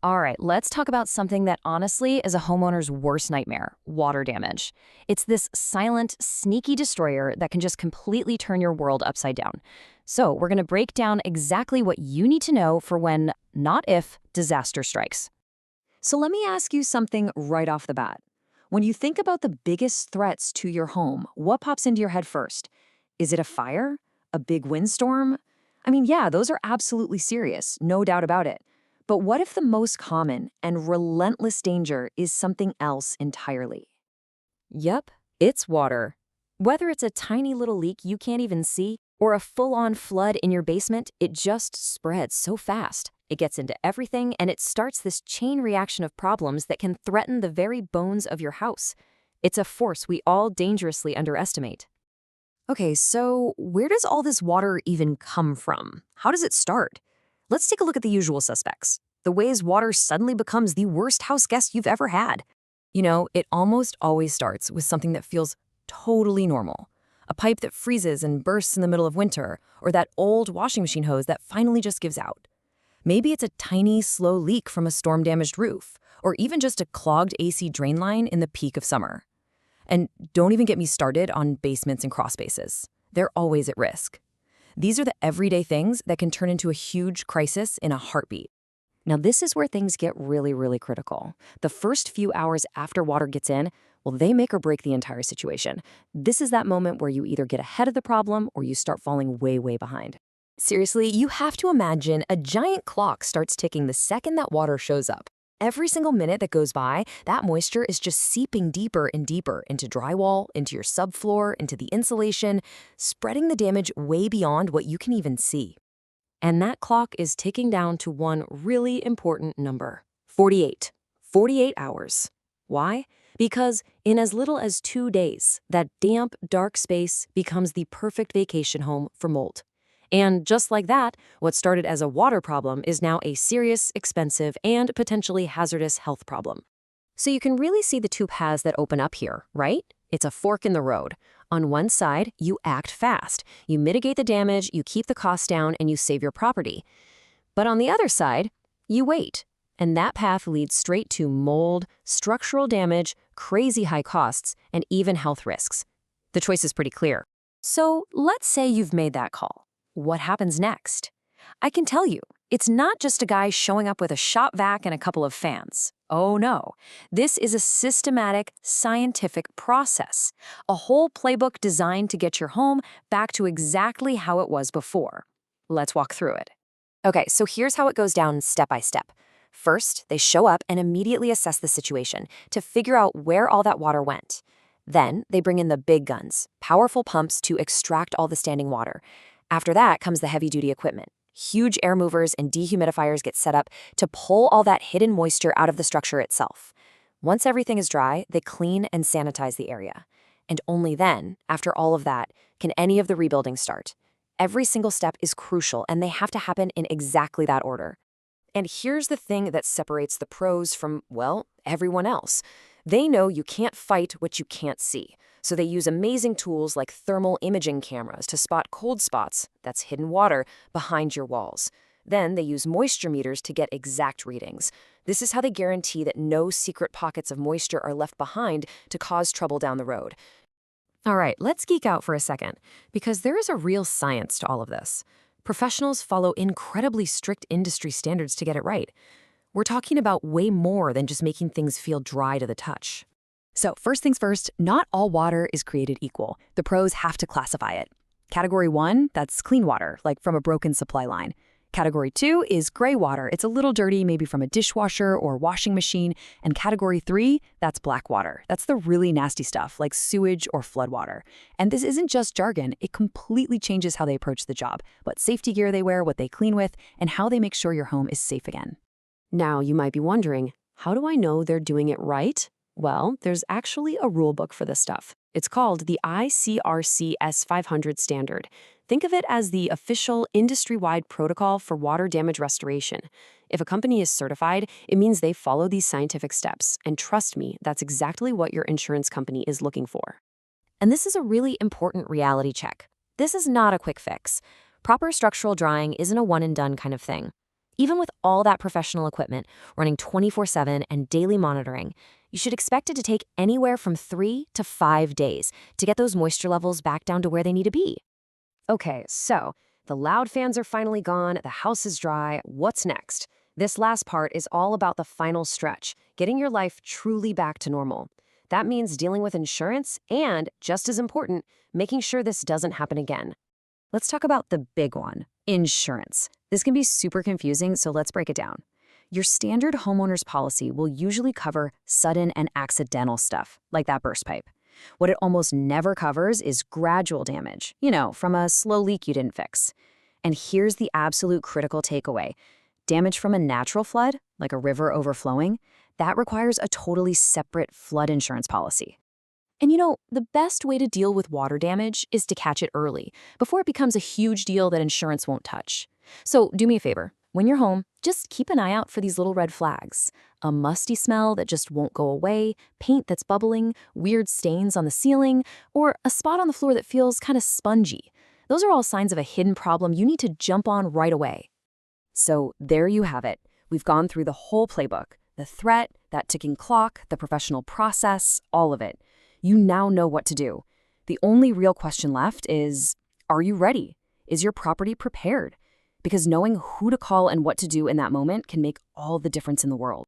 All right, let's talk about something that honestly is a homeowner's worst nightmare: water damage. It's this silent, sneaky destroyer that can just completely turn your world upside down. So, we're going to break down exactly what you need to know for when, not if, disaster strikes. So let me ask you something right off the bat. When you think about the biggest threats to your home, what pops into your head first? Is it a fire? A big windstorm? I mean, yeah, those are absolutely serious, no doubt about it. But what if the most common and relentless danger is something else entirely? Yep, it's water. Whether it's a tiny little leak you can't even see or a full-on flood in your basement, it just spreads so fast. It gets into everything and it starts this chain reaction of problems that can threaten the very bones of your house. It's a force we all dangerously underestimate. Okay, so where does all this water even come from? How does it start? Let's take a look at the usual suspects. The ways water suddenly becomes the worst house guest you've ever had. It almost always starts with something that feels totally normal. A pipe that freezes and bursts in the middle of winter, or that old washing machine hose that finally just gives out. Maybe it's a tiny, slow leak from a storm-damaged roof, or even just a clogged AC drain line in the peak of summer. And don't even get me started on basements and crawl spaces. They're always at risk. These are the everyday things that can turn into a huge crisis in a heartbeat. Now, this is where things get really, really critical. The first few hours after water gets in, well, they make or break the entire situation. This is that moment where you either get ahead of the problem or you start falling way, way behind. Seriously, you have to imagine a giant clock starts ticking the second that water shows up. Every single minute that goes by, that moisture is just seeping deeper and deeper into drywall, into your subfloor, into the insulation, spreading the damage way beyond what you can even see. And that clock is ticking down to one really important number: 48. 48 hours. Why? Because in as little as 2 days, that damp, dark space becomes the perfect vacation home for mold. And just like that, what started as a water problem is now a serious, expensive, and potentially hazardous health problem. So you can really see the two paths that open up here, right? It's a fork in the road. On one side, you act fast. You mitigate the damage, you keep the costs down, and you save your property. But on the other side, you wait. And that path leads straight to mold, structural damage, crazy high costs, and even health risks. The choice is pretty clear. So let's say you've made that call. What happens next? I can tell you, it's not just a guy showing up with a shop vac and a couple of fans. Oh no, this is a systematic, scientific process. A whole playbook designed to get your home back to exactly how it was before. Let's walk through it. Okay, so here's how it goes down step by step. First, they show up and immediately assess the situation to figure out where all that water went. Then, they bring in the big guns, powerful pumps to extract all the standing water. After that comes the heavy-duty equipment. Huge air movers and dehumidifiers get set up to pull all that hidden moisture out of the structure itself. Once everything is dry, they clean and sanitize the area. And only then, after all of that, can any of the rebuilding start. Every single step is crucial, and they have to happen in exactly that order. And here's the thing that separates the pros from, well, everyone else. They know you can't fight what you can't see. So they use amazing tools like thermal imaging cameras to spot cold spots, that's hidden water, behind your walls. Then they use moisture meters to get exact readings. This is how they guarantee that no secret pockets of moisture are left behind to cause trouble down the road. All right, let's geek out for a second, because there is a real science to all of this. Professionals follow incredibly strict industry standards to get it right. We're talking about way more than just making things feel dry to the touch. So first things first, not all water is created equal. The pros have to classify it. Category 1, that's clean water, like from a broken supply line. Category 2 is gray water. It's a little dirty, maybe from a dishwasher or washing machine. And Category 3, that's black water. That's the really nasty stuff, like sewage or floodwater. And this isn't just jargon. It completely changes how they approach the job, what safety gear they wear, what they clean with, and how they make sure your home is safe again. Now, you might be wondering, how do I know they're doing it right? Well, there's actually a rule book for this stuff. It's called the IICRC-500 standard. Think of it as the official industry-wide protocol for water damage restoration. If a company is certified, it means they follow these scientific steps. And trust me, that's exactly what your insurance company is looking for. And this is a really important reality check. This is not a quick fix. Proper structural drying isn't a one-and-done kind of thing. Even with all that professional equipment running 24/7 and daily monitoring, you should expect it to take anywhere from 3 to 5 days to get those moisture levels back down to where they need to be. Okay, so the loud fans are finally gone, the house is dry. What's next? This last part is all about the final stretch, getting your life truly back to normal. That means dealing with insurance and, just as important, making sure this doesn't happen again. Let's talk about the big one, insurance. This can be super confusing, so let's break it down. Your standard homeowner's policy will usually cover sudden and accidental stuff, like that burst pipe. What it almost never covers is gradual damage, from a slow leak you didn't fix. And here's the absolute critical takeaway. Damage from a natural flood, like a river overflowing, that requires a totally separate flood insurance policy. And the best way to deal with water damage is to catch it early, before it becomes a huge deal that insurance won't touch. So do me a favor. When you're home, just keep an eye out for these little red flags. A musty smell that just won't go away, paint that's bubbling, weird stains on the ceiling, or a spot on the floor that feels kind of spongy. Those are all signs of a hidden problem you need to jump on right away. So there you have it. We've gone through the whole playbook. The threat, that ticking clock, the professional process, all of it. You now know what to do. The only real question left is, are you ready? Is your property prepared? Because knowing who to call and what to do in that moment can make all the difference in the world.